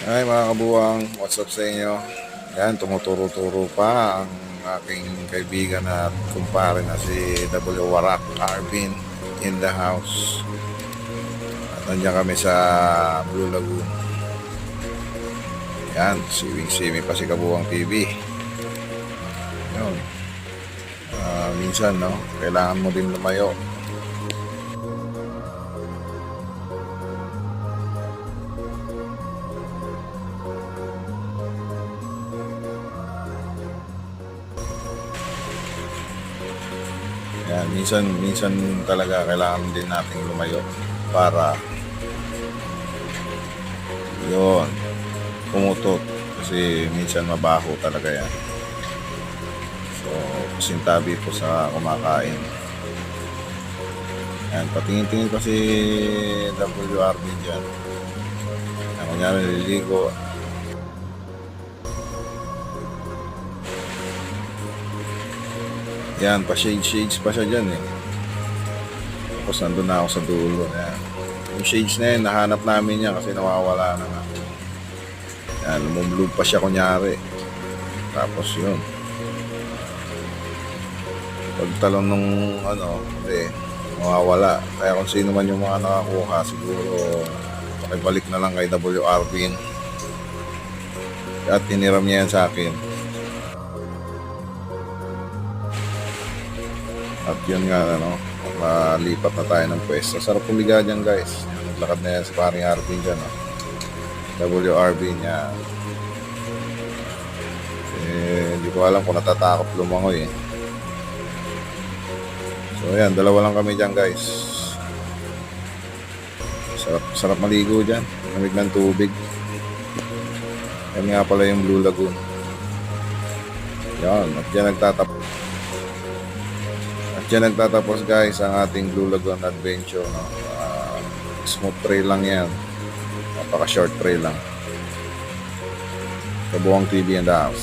Ay mga kabuwang, what's up sa inyo? Yan, tumuturo-turo pa ang aking kaibigan at kumpare na si W. Warak Arvin in the house. At nandiyan kami sa Blue Lagoon. Yan, siwing-siwi pa si Kabuwang TV. Yun. Minsan, no, kailangan mo din lumayo. Yan, minsan talaga kailangan din nating lumayo para yun, pumutot kasi minsan mabaho talaga yan. So, sintabi po sa kumakain. Yan, patingin-tingin pa si WRB dyan. Yan, kunyari naliligo. Yan, pa-shades pa siya dyan eh. Tapos nandun na ako sa dulo. Yan. Yung shades na yun, nahanap namin yan kasi nawawala na nga. Yan, lumumblog pa siya kunyari. Tapos yun. Pagtalon nung mawawala. Kaya kung sino man yung mga nakakuha, siguro pakibalik na lang kay WRB. At tiniram niya yan sa akin. At yun nga, malipat na tayo ng pwesto. Sarap pumiga dyan guys. Naglakad na yan si paring Arvin dyan. WRB niya. Hindi ko alam kung natatakot lumangoy eh. So ayan, dalawa lang kami dyan guys. Sarap maligo dyan. Lamig ng tubig. Yan nga pala yung Blue Lagoon. Yan, at dyan nagtatapos guys ang ating Blue Lagoon adventure. Smooth trail lang yan. Napaka short trail lang. Kabuwang TV and the house.